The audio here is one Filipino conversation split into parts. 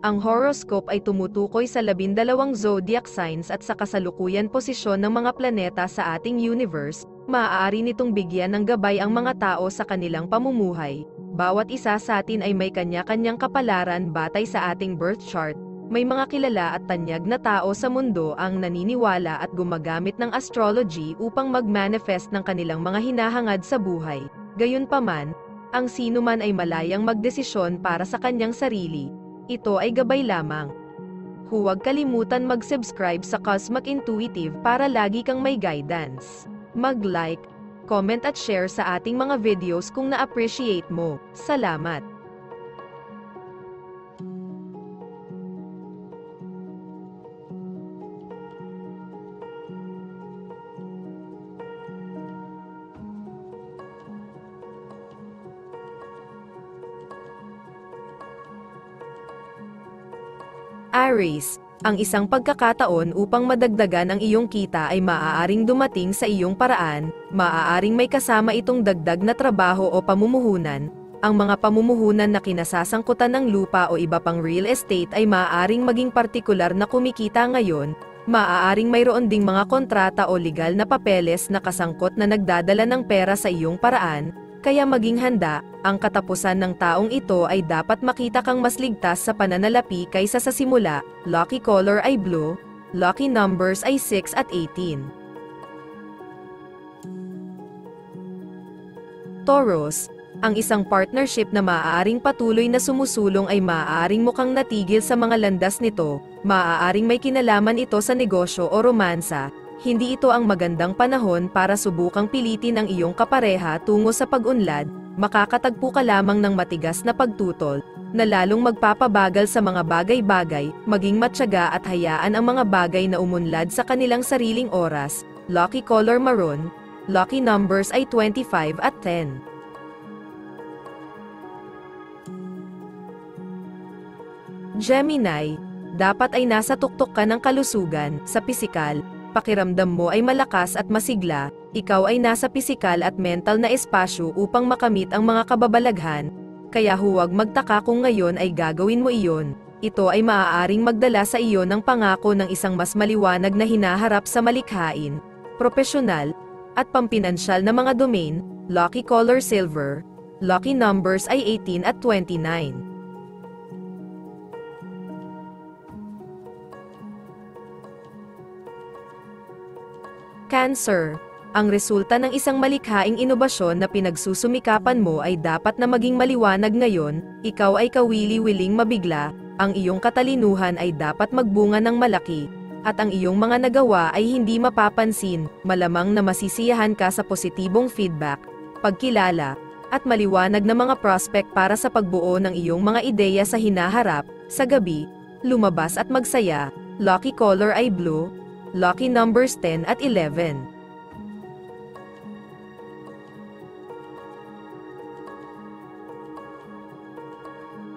Ang horoscope ay tumutukoy sa 12 zodiac signs at sa kasalukuyan posisyon ng mga planeta sa ating universe. Maaari nitong bigyan ng gabay ang mga tao sa kanilang pamumuhay. Bawat isa sa atin ay may kanya-kanyang kapalaran batay sa ating birth chart. May mga kilala at tanyag na tao sa mundo ang naniniwala at gumagamit ng astrology upang mag-manifest ng kanilang mga hinahangad sa buhay. Gayunpaman, ang sinuman ay malayang magdesisyon para sa kanyang sarili. Ito ay gabay lamang. Huwag kalimutan mag-subscribe sa Cosmic Intuitive para lagi kang may guidance. Mag-like, comment at share sa ating mga videos kung na-appreciate mo. Salamat! Aries, ang isang pagkakataon upang madagdagan ang iyong kita ay maaaring dumating sa iyong paraan, maaaring may kasama itong dagdag na trabaho o pamumuhunan. Ang mga pamumuhunan na kinasasangkutan ng lupa o iba pang real estate ay maaaring maging partikular na kumikita ngayon, maaaring mayroon ding mga kontrata o legal na papeles na kasangkot na nagdadala ng pera sa iyong paraan. Kaya maging handa, ang katapusan ng taong ito ay dapat makita kang mas ligtas sa pananalapi kaysa sa simula. Lucky color ay blue, lucky numbers ay 6 at 18. Taurus, ang isang partnership na maaaring patuloy na sumusulong ay maaaring mukhang natigil sa mga landas nito, maaaring may kinalaman ito sa negosyo o romansa. Hindi ito ang magandang panahon para subukang pilitin ang iyong kapareha tungo sa pag-unlad, makakatagpo ka lamang ng matigas na pagtutol, na lalong magpapabagal sa mga bagay-bagay, maging matyaga at hayaan ang mga bagay na umunlad sa kanilang sariling oras. Lucky color maroon, lucky numbers ay 25 at 10. Gemini, dapat ay nasa tuktok ka ng kalusugan, sa pisikal. Pakiramdam mo ay malakas at masigla, ikaw ay nasa pisikal at mental na espasyo upang makamit ang mga kababalaghan, kaya huwag magtaka kung ngayon ay gagawin mo iyon. Ito ay maaaring magdala sa iyo ng pangako ng isang mas maliwanag na hinaharap sa malikhain, propesyonal, at pampinansyal na mga domain. Lucky color silver, lucky numbers ay 18 at 29. Cancer, ang resulta ng isang malikhaing inobasyon na pinagsusumikapan mo ay dapat na maging maliwanag ngayon. Ikaw ay kawili-wiling mabigla, ang iyong katalinuhan ay dapat magbunga ng malaki, at ang iyong mga nagawa ay hindi mapapansin. Malamang na masisiyahan ka sa positibong feedback, pagkilala, at maliwanag na mga prospect para sa pagbuo ng iyong mga ideya sa hinaharap. Sa gabi, lumabas at magsaya. Lucky color ay blue, lucky numbers 10 at 11.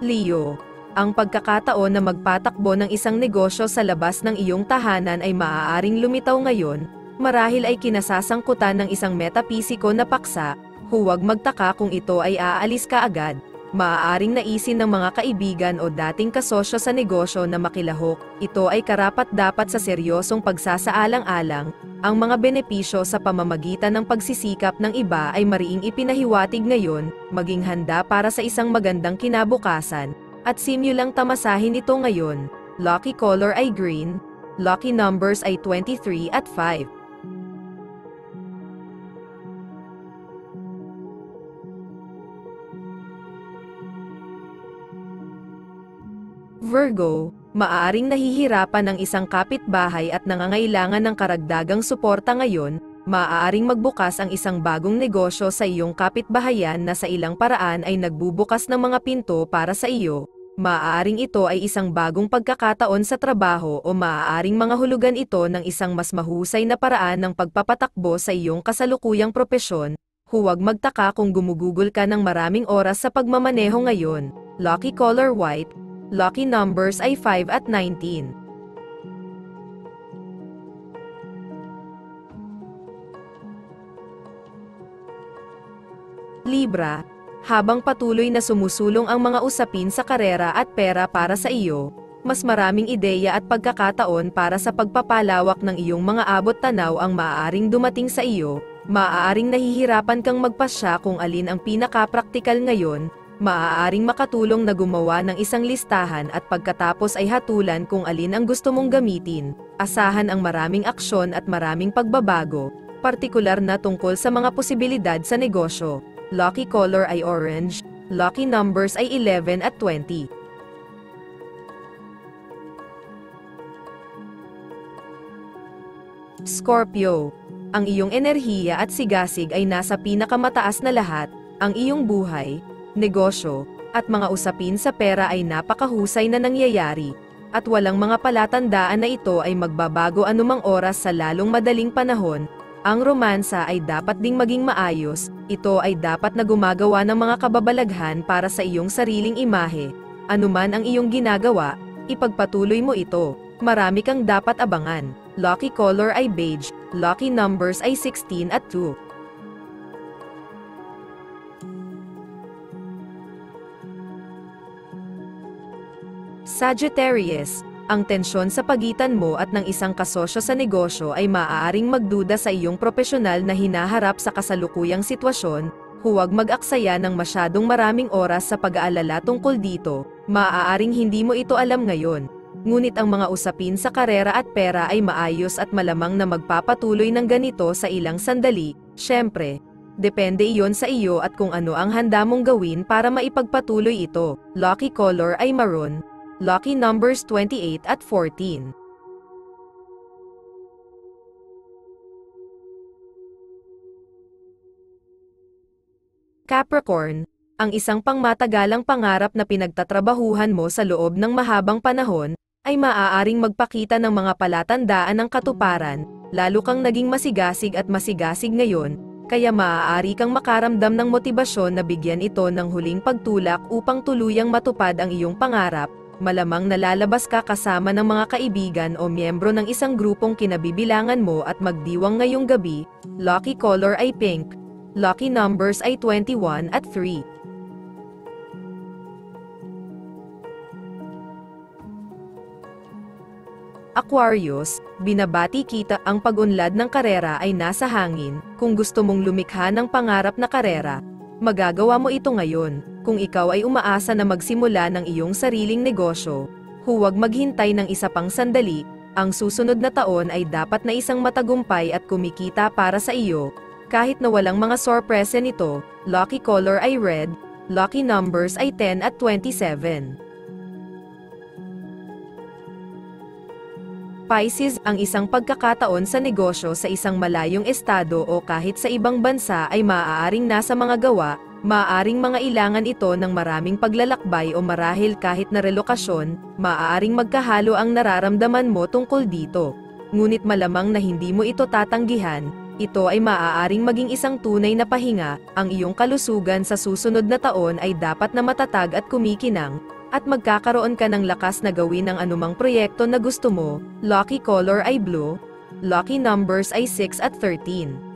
Leo, ang pagkakataon na magpatakbo ng isang negosyo sa labas ng iyong tahanan ay maaaring lumitaw ngayon, marahil ay kinasasangkutan ng isang metapisiko na paksa. Huwag magtaka kung ito ay aalis ka agad. Maaaring naisin ng mga kaibigan o dating kasosyo sa negosyo na makilahok. Ito ay karapat-dapat sa seryosong pagsasaalang-alang. Ang mga benepisyo sa pamamagitan ng pagsisikap ng iba ay mariing ipinahiwatig ngayon. Maging handa para sa isang magandang kinabukasan, at simulang tamasahin ito ngayon. Lucky color ay green, lucky numbers ay 23 at 5. Virgo, maaaring nahihirapan ang isang kapitbahay at nangangailangan ng karagdagang suporta ngayon. Maaaring magbukas ang isang bagong negosyo sa iyong kapitbahayan na sa ilang paraan ay nagbubukas ng mga pinto para sa iyo. Maaaring ito ay isang bagong pagkakataon sa trabaho o maaaring mga hulugan ito ng isang mas mahusay na paraan ng pagpapatakbo sa iyong kasalukuyang propesyon. Huwag magtaka kung gumugugol ka ng maraming oras sa pagmamaneho ngayon. Lucky color white, lucky numbers ay 5 at 19. Libra, Habang patuloy na sumusulong ang mga usapin sa karera at pera para sa iyo, mas maraming ideya at pagkakataon para sa pagpapalawak ng iyong mga abot-tanaw ang maaaring dumating sa iyo. Maaaring nahihirapan kang magpasya kung alin ang pinaka-praktikal ngayon, maaaring makatulong na gumawa ng isang listahan at pagkatapos ay hatulan kung alin ang gusto mong gamitin. Asahan ang maraming aksyon at maraming pagbabago, partikular na tungkol sa mga posibilidad sa negosyo. Lucky color ay orange, lucky numbers ay 11 at 20. Scorpio. Ang iyong enerhiya at sigasig ay nasa pinakamataas na lahat, ang iyong buhay, negosyo, at mga usapin sa pera ay napakahusay na nangyayari, at walang mga palatandaan na ito ay magbabago anumang oras sa lalong madaling panahon. Ang romansa ay dapat ding maging maayos, ito ay dapat na gumagawa ng mga kababalaghan para sa iyong sariling imahe. Anuman ang iyong ginagawa, ipagpatuloy mo ito, marami kang dapat abangan. Lucky color ay beige, lucky numbers ay 16 at 2. Sagittarius, ang tensyon sa pagitan mo at ng isang kasosyo sa negosyo ay maaaring magduda sa iyong profesional na hinaharap sa kasalukuyang sitwasyon. Huwag mag-aksaya ng masyadong maraming oras sa pag-aalala tungkol dito, maaaring hindi mo ito alam ngayon. Ngunit ang mga usapin sa karera at pera ay maayos at malamang na magpapatuloy ng ganito sa ilang sandali. Siyempre, depende iyon sa iyo at kung ano ang handa mong gawin para maipagpatuloy ito. Lucky color ay maroon, lucky numbers 28 at 14. Capricorn, ang isang pangmatagalang pangarap na pinagtatrabahuhan mo sa loob ng mahabang panahon, ay maaaring magpakita ng mga palatandaan ng katuparan, lalo kang naging masigasig at masigasig ngayon, kaya maaari kang makaramdam ng motibasyon na bigyan ito ng huling pagtulak upang tuluyang matupad ang iyong pangarap. Malamang nalalabas ka kasama ng mga kaibigan o miyembro ng isang grupong kinabibilangan mo at magdiwang ngayong gabi. Lucky color ay pink, lucky numbers ay 21 at 3. Aquarius, binabati kita, ang pag-unlad ng karera ay nasa hangin. Kung gusto mong lumikha ng pangarap na karera, magagawa mo ito ngayon. Kung ikaw ay umaasa na magsimula ng iyong sariling negosyo, huwag maghintay ng isa pang sandali. Ang susunod na taon ay dapat na isang matagumpay at kumikita para sa iyo, kahit na walang mga sorpresa nito. Lucky color ay red, lucky numbers ay 10 at 27. Pisces, ang isang pagkakataon sa negosyo sa isang malayong estado o kahit sa ibang bansa ay maaaring nasa mga gawa, maaaring mga ilangan ito ng maraming paglalakbay o marahil kahit na relokasyon, maaaring magkahalo ang nararamdaman mo tungkol dito. Ngunit malamang na hindi mo ito tatanggihan, ito ay maaaring maging isang tunay na pahinga. Ang iyong kalusugan sa susunod na taon ay dapat na matatag at kumikinang, at magkakaroon ka ng lakas na gawin ang anumang proyekto na gusto mo. Lucky color ay blue, lucky numbers ay 6 at 13.